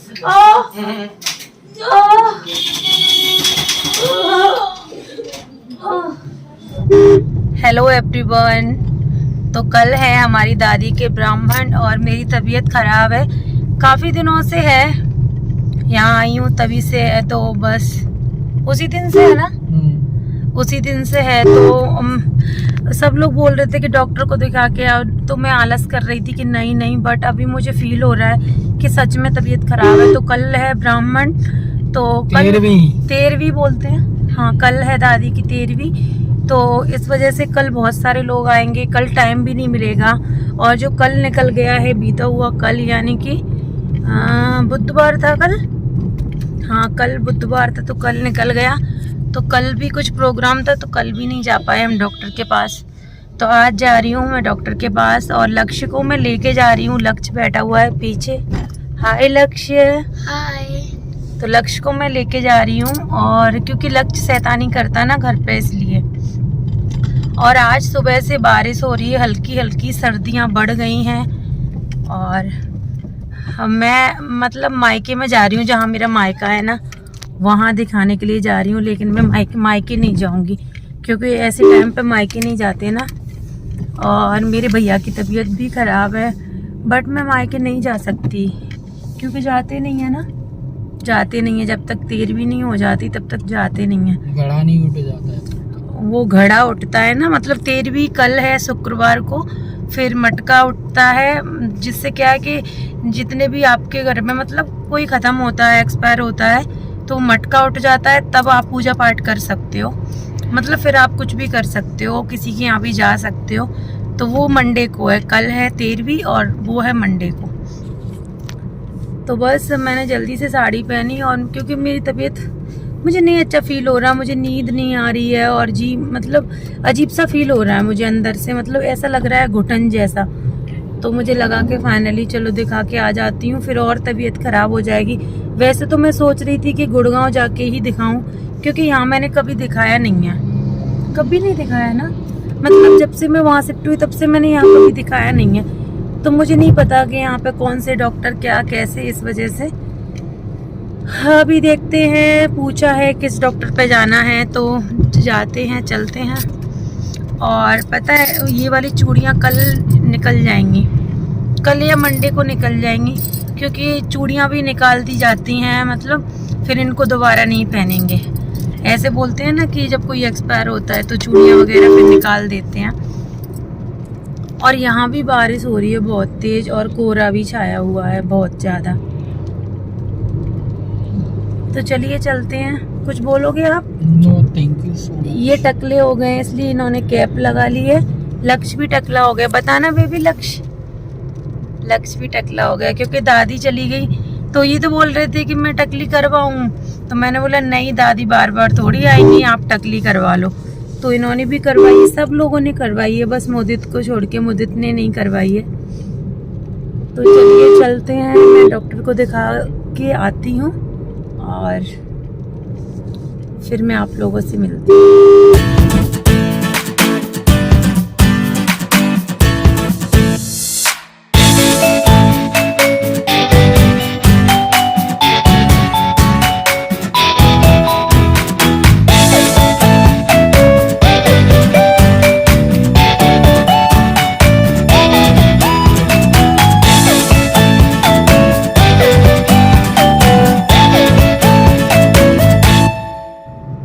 Hello everyone. तो कल है हमारी दादी के ब्राह्मण और मेरी तबीयत खराब है, काफ़ी दिनों से है, यहाँ आई हूँ तभी से है। तो बस उसी दिन से है ना, उसी दिन से है। तो सब लोग बोल रहे थे कि डॉक्टर को दिखा के आओ, तो मैं आलस कर रही थी कि नहीं, बट अभी मुझे फील हो रहा है कि सच में तबीयत खराब है। तो कल है ब्राह्मण, तो कल 13वीं बोलते हैं, हाँ कल है दादी की 13वीं। तो इस वजह से कल बहुत सारे लोग आएंगे, कल टाइम भी नहीं मिलेगा। और जो कल निकल गया है, बीता हुआ कल, यानी कि बुधवार था कल, हाँ कल बुधवार था, तो कल निकल गया। तो कल भी कुछ प्रोग्राम था, तो कल भी नहीं जा पाए हम डॉक्टर के पास। तो आज जा रही हूँ मैं डॉक्टर के पास और लक्ष्य को मैं लेके जा रही हूँ। लक्ष्य बैठा हुआ है पीछे। हाय लक्ष्य। हाय। तो लक्ष्य को मैं लेके जा रही हूँ, और क्योंकि लक्ष्य शैतानी करता ना घर पे, इसलिए। और आज सुबह से बारिश हो रही है, हल्की हल्की सर्दियाँ बढ़ गई हैं। और मैं मतलब मायके में जा रही हूँ, जहाँ मेरा मायका है ना, वहाँ दिखाने के लिए जा रही हूँ। लेकिन मैं मायके नहीं जाऊँगी, क्योंकि ऐसे टाइम पे मायके नहीं जाते ना। और मेरे भैया की तबीयत भी ख़राब है, बट मैं मायके नहीं जा सकती, क्योंकि जाते नहीं है ना, जाते नहीं है। जब तक 13वीं नहीं हो जाती तब तक जाते नहीं है। घड़ा नहीं उठ जाता है, वो घड़ा उठता है ना, मतलब 13वीं कल है शुक्रवार को, फिर मटका उठता है, जिससे क्या है कि जितने भी आपके घर में मतलब कोई ख़त्म होता है, एक्सपायर होता है, तो मटका उठ जाता है, तब आप पूजा पाठ कर सकते हो। मतलब फिर आप कुछ भी कर सकते हो, किसी के यहाँ भी जा सकते हो। तो वो मंडे को है, कल है 13वीं और वो है मंडे को। तो बस मैंने जल्दी से साड़ी पहनी, और क्योंकि मेरी तबीयत, मुझे नहीं अच्छा फील हो रहा, मुझे नींद नहीं आ रही है, और जी मतलब अजीब सा फील हो रहा है मुझे अंदर से, मतलब ऐसा लग रहा है घुटन जैसा। तो मुझे लगा कि फाइनली चलो दिखा के आ जाती हूँ, फिर और तबीयत ख़राब हो जाएगी। वैसे तो मैं सोच रही थी कि गुड़गांव जाके ही दिखाऊं, क्योंकि यहाँ मैंने कभी दिखाया नहीं है, कभी नहीं दिखाया ना, मतलब जब से मैं वहाँ शिफ्ट हुई तब से मैंने यहाँ कभी दिखाया नहीं है। तो मुझे नहीं पता कि यहाँ पे कौन से डॉक्टर क्या कैसे, इस वजह से अभी देखते हैं। पूछा है किस डॉक्टर पे जाना है, तो जाते हैं, चलते हैं। और पता है ये वाली चूड़ियाँ कल निकल जाएंगी, कल या मंडे को निकल जाएंगी, क्योंकि चूड़ियाँ भी निकाल दी जाती हैं, मतलब फिर इनको दोबारा नहीं पहनेंगे। ऐसे बोलते हैं ना कि जब कोई एक्सपायर होता है तो चूड़ियाँ वगैरह फिर निकाल देते हैं। और यहाँ भी बारिश हो रही है बहुत तेज, और कोहरा भी छाया हुआ है बहुत ज़्यादा। तो चलिए चलते हैं। कुछ बोलोगे आप? No thank you so much. ये टकले हो गए इसलिए इन्होंने कैप लगा ली है। लक्ष्य भी टकला हो गया, बताना बेबी। लक्ष्य भी टकला हो गया, क्योंकि दादी चली गई। तो ये तो बोल रहे थे कि मैं टकली करवाऊं, तो मैंने बोला नहीं, दादी बार बार थोड़ी आएंगी, आप टकली करवा लो। तो इन्होंने भी करवाई, सब लोगों ने करवाई है, बस मुदित को छोड़ के मुदित ने नहीं करवाई है। तो चलिए चलते हैं, मैं डॉक्टर को दिखा के आती हूँ और फिर मैं आप लोगों से मिलती हूँ।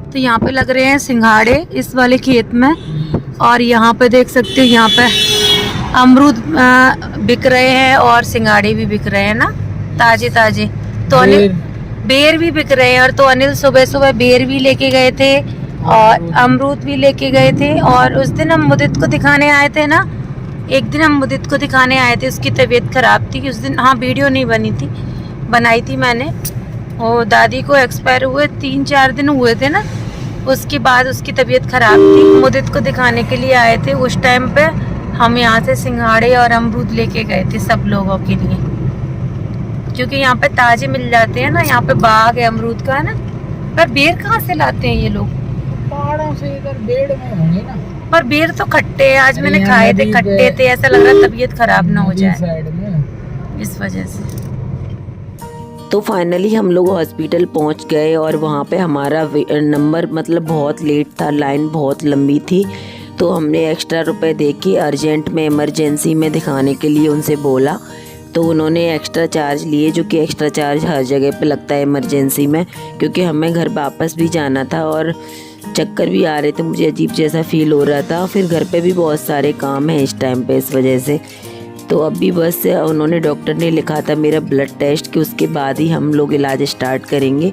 तो यहाँ पे लग रहे हैं सिंघाड़े इस वाले खेत में, और यहाँ पे देख सकते हो, यहाँ पे अमरूद बिक रहे हैं और सिंघाड़े भी बिक रहे हैं ना, ताजे ताजे। तो अनिल बेर भी बिक रहे हैं, और तो अनिल सुबह सुबह बेर भी लेके गए थे और अमरूद भी लेके गए थे। और उस दिन हम मुदित को दिखाने आए थे ना, एक दिन हम मुदित को दिखाने आए थे, उसकी तबीयत खराब थी उस दिन। हाँ वीडियो नहीं बनाई थी मैंने। और दादी को एक्सपायर हुए 3-4 दिन हुए थे ना, उसके बाद उसकी तबीयत खराब थी, मुदित को दिखाने के लिए आए थे। उस टाइम पे हम यहाँ से सिंघाड़े और अमरूद लेके गए थे सब लोगों के लिए, क्योंकि यहाँ पे ताजे मिल जाते हैं ना, यहाँ पे बाग है अमरूद का है ना। पर बेर कहाँ से लाते हैं ये लोग? पहाड़ों से, इधर बेड़ में होंगे ना। पर बेर तो खट्टे हैं, आज मैंने खाए थे, खट्टे थे, ऐसा लग रहा तबीयत खराब ना हो जाए साइड में, इस वजह से। तो फाइनली हम लोग हॉस्पिटल पहुंच गए और वहाँ पे हमारा नंबर मतलब बहुत लेट था, लाइन बहुत लंबी थी। तो हमने एक्स्ट्रा रुपए दे के अर्जेंट में इमरजेंसी में दिखाने के लिए उनसे बोला, तो उन्होंने एक्स्ट्रा चार्ज लिए, जो कि एक्स्ट्रा चार्ज हर जगह पे लगता है इमरजेंसी में, क्योंकि हमें घर वापस भी जाना था और चक्कर भी आ रहे थे, मुझे अजीब जैसा फील हो रहा था। फिर घर पे भी बहुत सारे काम हैं इस टाइम पे इस वजह से। तो अभी बस उन्होंने डॉक्टर ने लिखा था मेरा ब्लड टेस्ट कि उसके बाद ही हम लोग इलाज स्टार्ट करेंगे।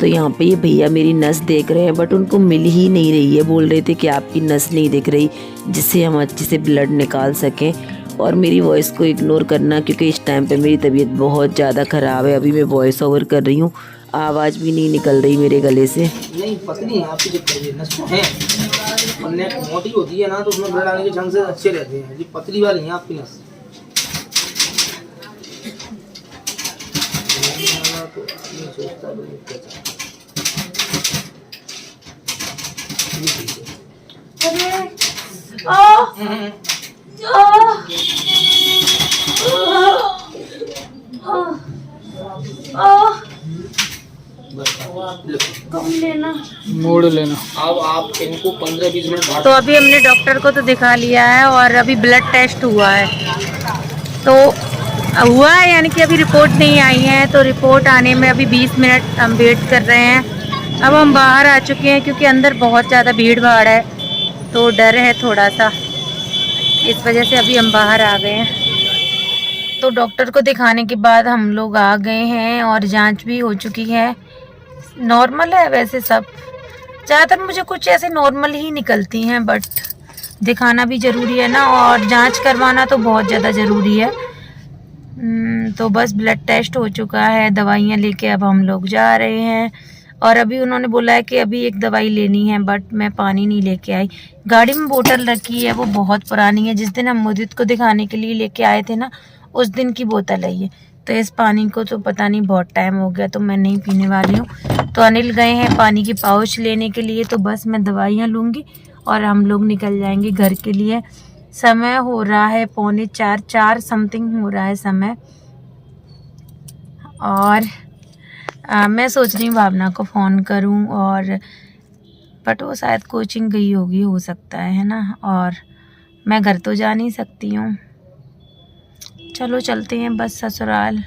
तो यहाँ पे ये भैया मेरी नस देख रहे हैं, बट उनको मिल ही नहीं रही है। बोल रहे थे कि आपकी नस नहीं दिख रही जिससे हम अच्छे से ब्लड निकाल सकें। और मेरी वॉइस को इग्नोर करना, क्योंकि इस टाइम पे मेरी तबीयत बहुत ज़्यादा ख़राब है। अभी मैं वॉइस ओवर कर रही हूँ, आवाज़ भी नहीं निकल रही मेरे गले से। नहीं पतली है आपकी जो नस है, वरना मोटी होती है ना तो उसमें ब्लड आने के चांसेस अच्छे रहते हैं। ये पतली वाली है आपकी नस। मोड़ लेना। अब आप इनको 15-20 मिनट बाद तो अभी हमने डॉक्टर को तो दिखा लिया है और अभी ब्लड टेस्ट हुआ है, तो हुआ है यानी कि अभी रिपोर्ट नहीं आई है। तो रिपोर्ट आने में अभी 20 मिनट हम वेट कर रहे हैं। अब हम बाहर आ चुके हैं क्योंकि अंदर बहुत ज़्यादा भीड़ भाड़ है, तो डर है थोड़ा सा, इस वजह से अभी हम बाहर आ गए हैं। तो डॉक्टर को दिखाने के बाद हम लोग आ गए हैं और जांच भी हो चुकी है। नॉर्मल है वैसे सब, ज़्यादातर मुझे कुछ ऐसे नॉर्मल ही निकलती हैं, बट दिखाना भी ज़रूरी है ना, और जांच करवाना तो बहुत ज़्यादा ज़रूरी है। तो बस ब्लड टेस्ट हो चुका है, दवाइयाँ लेके अब हम लोग जा रहे हैं। और अभी उन्होंने बोला है कि अभी एक दवाई लेनी है, बट मैं पानी नहीं लेके आई। गाड़ी में बोतल रखी है, वो बहुत पुरानी है, जिस दिन हम मुदित को दिखाने के लिए लेके आए थे ना, उस दिन की बोतल है ये। तो इस पानी को तो पता नहीं बहुत टाइम हो गया, तो मैं नहीं पीने वाली हूँ। तो अनिल गए हैं पानी की पाउच लेने के लिए, तो बस मैं दवाइयाँ लूँगी और हम लोग निकल जाएंगे घर के लिए। समय हो रहा है 3:45 समथिंग हो रहा है समय। और मैं सोच रही हूँ भावना को फ़ोन करूँ, और बट वो शायद कोचिंग गई होगी, हो सकता है ना, और मैं घर तो जा नहीं सकती हूँ। चलो चलते हैं बस ससुराल।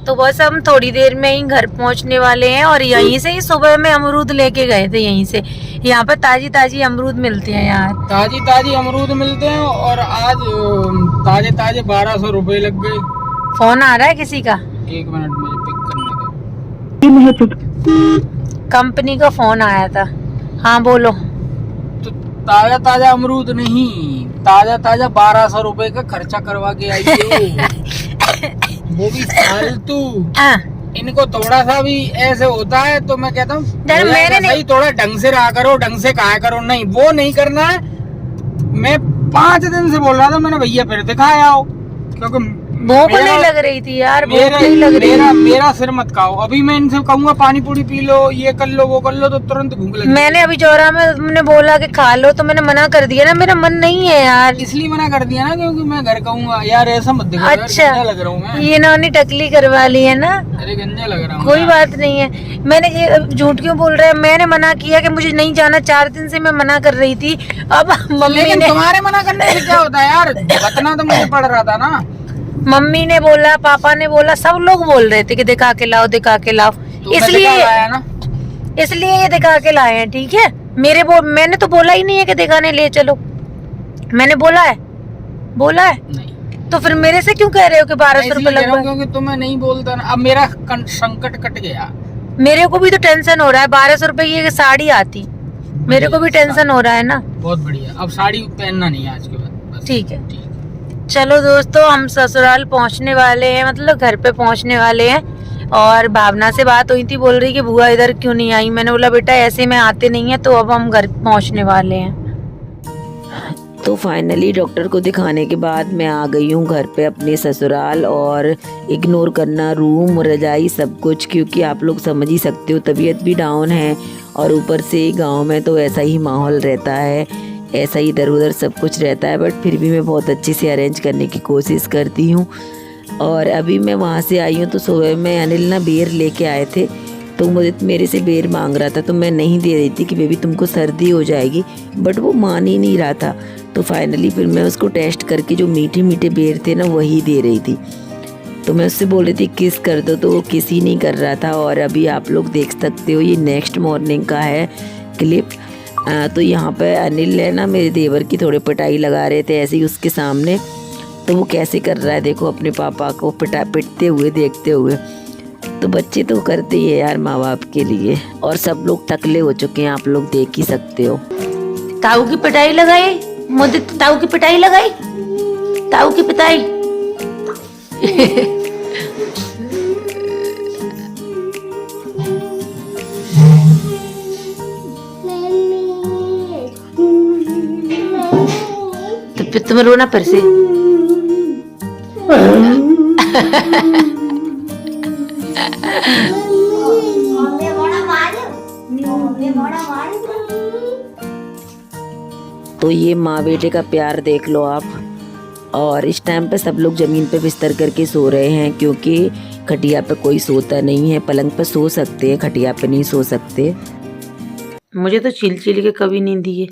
तो बस हम थोड़ी देर में ही घर पहुंचने वाले हैं। और यहीं से ही सुबह में अमरूद लेके गए थे, यहीं से। यहाँ पर ताजी ताजी अमरूद मिलते हैं यार, ताजी ताजी अमरूद मिलते हैं। और आज ताजे ताजे 1200 रुपए लग गए। फोन आ रहा है किसी का, 1 मिनट मुझे पिक करने दो। कंपनी का फोन आया था। हाँ बोलो। तो ताजा ताजा अमरूद नहीं, ताजा ताजा 1200 रुपए का खर्चा करवा के आई हो। वो भी फालतू। इनको थोड़ा सा भी ऐसे होता है तो मैं कहता हूँ सही, थोड़ा ढंग से रहा करो, ढंग से कहा करो। नहीं, वो नहीं करना है। मैं 5 दिन से बोल रहा था, मैंने भैया फिर दिखाया हो, क्योंकि भूख नहीं लग रही थी यार, भूख नहीं लग रही। मेरा सिर मत खाओ। अभी मैं इनसे कहूँगा पानी पूरी पी लो, ये कर लो, वो कर लो, तो तुरंत भूख लगी। मैंने अभी जोरा में मैंने बोला कि खा लो, तो मैंने मना कर दिया ना, मेरा मन नहीं है यार। इसलिए मना कर दिया ना, क्योंकि मैं घर कहूँगा यार ऐसा मत देखो। अच्छा, यार, लग रहा हूँ मैं। ये इन्होंने टकली करवा ली है ना। अरे गंजा लग रहा हूँ। कोई बात नहीं है। मैंने झूठ क्यों बोल रहे हैं, मैंने मना किया कि मुझे नहीं जाना। 4 दिन से मैं मना कर रही थी। अब मम्मी ने, तुम्हारे मना करने से क्या होता है यार, बतना तो मुझे पड़ रहा था ना। मम्मी ने बोला, पापा ने बोला, सब लोग बोल रहे थे कि दिखा के लाओ, दिखा के लाओ। तो इसलिए ना, इसलिए ये दिखा के लाए हैं। ठीक है, मैंने तो बोला ही नहीं है कि दिखाने ले चलो। मैंने बोला है नहीं। तो फिर मेरे से क्यों कह रहे हो कि 1200 रुपए लग गए? क्योंकि तुम्हें नहीं बोलता ना। अब मेरा संकट कट गया। मेरे को भी तो टेंशन हो रहा है। 1200 रुपए की एक साड़ी आती, मेरे को भी टेंशन हो रहा है ना। बहुत बढ़िया। अब साड़ी पहनना नहीं है आज के बाद। ठीक है, चलो दोस्तों, हम ससुराल पहुंचने वाले हैं, मतलब घर पे पहुंचने वाले हैं। और भावना से बात हुई थी, बोल रही कि बुआ इधर क्यों नहीं आई। मैंने बोला बेटा ऐसे में आते नहीं है, तो अब हम घर पहुंचने वाले हैं। तो फाइनली डॉक्टर को दिखाने के बाद मैं आ गई हूँ घर पे अपने ससुराल। और इग्नोर करना रूम, रजाई, सब कुछ, क्योंकि आप लोग समझ ही सकते हो तबीयत भी डाउन है और ऊपर से गांव में तो ऐसा ही माहौल रहता है ऐसा ही इधर उधर सब कुछ रहता है, बट फिर भी मैं बहुत अच्छे से अरेंज करने की कोशिश करती हूँ। और अभी मैं वहाँ से आई हूँ तो सुबह में अनिल ना बेर लेके आए थे, तो मुझे मेरे से बेर मांग रहा था, तो मैं नहीं दे रही थी कि बेबी तुमको सर्दी हो जाएगी, बट वो मान ही नहीं रहा था। तो फाइनली फिर मैं उसको टेस्ट करके जो मीठे मीठे बेर थे ना वही दे रही थी। तो मैं उससे बोल रही थी किस कर दो, तो वो किस ही नहीं कर रहा था। और अभी आप लोग देख सकते हो ये नेक्स्ट मॉर्निंग का है क्लिप। तो यहाँ पे अनिल है ना मेरे देवर की थोड़ी पिटाई लगा रहे थे ऐसे ही उसके सामने, तो वो कैसे कर रहा है देखो अपने पापा को पिटते हुए देखते हुए। तो बच्चे तो करते ही है यार माँ बाप के लिए। और सब लोग टकले हो चुके हैं, आप लोग देख ही सकते हो। ताऊ की पिटाई लगाई, मुझे ताऊ की पिटाई लगाई, ताऊ की पिटाई। तो फिर तुम्हें रोना फिर से। तो ये माँ बेटे का प्यार देख लो आप। और इस टाइम पे सब लोग ज़मीन पे बिस्तर करके सो रहे हैं, क्योंकि खटिया पे कोई सोता नहीं है। पलंग पे सो सकते हैं, खटिया पे नहीं सो सकते। मुझे तो चिल के कभी नींद दिए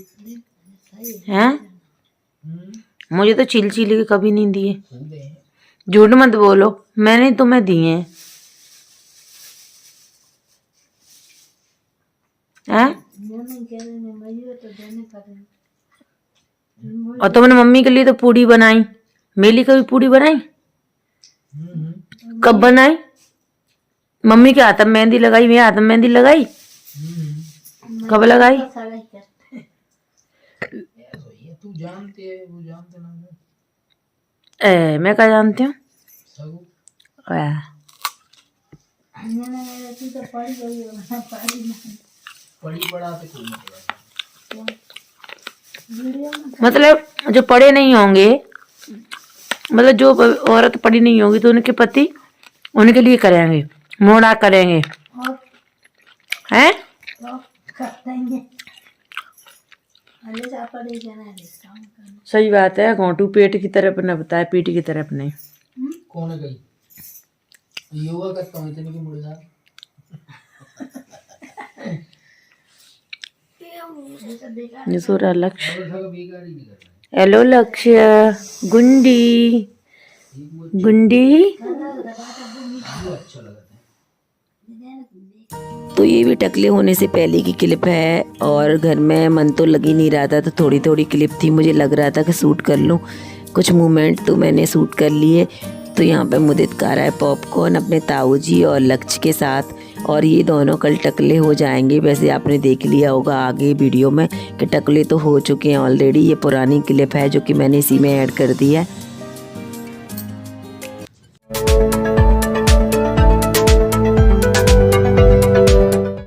हैं, मुझे तो चिल के कभी नहीं दिए। झूठ मत बोलो, मैंने तुम्हें दिए हैं। और तुमने मम्मी के लिए तो पूड़ी बनाई, मेरे लिए कभी पूड़ी बनाई? कब बनाई? मम्मी के हाथ में मेहंदी लगाई, मेरे हाथ में मेहंदी लगाई? कब लगाई? तू जानती है, वो जानते ना। मैं क्या जानती हूँ? पढ़ी पढ़ा तो कोई नहीं। मतलब जो पढ़े नहीं होंगे, मतलब जो औरत पढ़ी नहीं होगी तो उनके पति उनके लिए करेंगे, मोड़ा करेंगे हैं। सही बात है, घोंटू पेट की तरफ न बताए, पीठ की तरफ नहीं। कौन है गई? योगा करता हूँ इतने की मुड़ जा। सोरा लक्ष्य, हेलो लक्ष्य, गुंडी गुंडी। तो ये भी टकले होने से पहले की क्लिप है, और घर में मन तो लग ही नहीं रहा था, तो थोड़ी थोड़ी क्लिप थी, मुझे लग रहा था कि शूट कर लूँ कुछ मोमेंट, तो मैंने शूट कर लिए। तो यहाँ पे मुदित खा रहा है पॉपकॉर्न अपने ताऊ जी और लक्ष्य के साथ, और ये दोनों कल टकले हो जाएंगे। वैसे आपने देख लिया होगा आगे वीडियो में कि टकले तो हो चुके हैं ऑलरेडी। ये पुरानी क्लिप है जो कि मैंने इसी में ऐड कर दी है।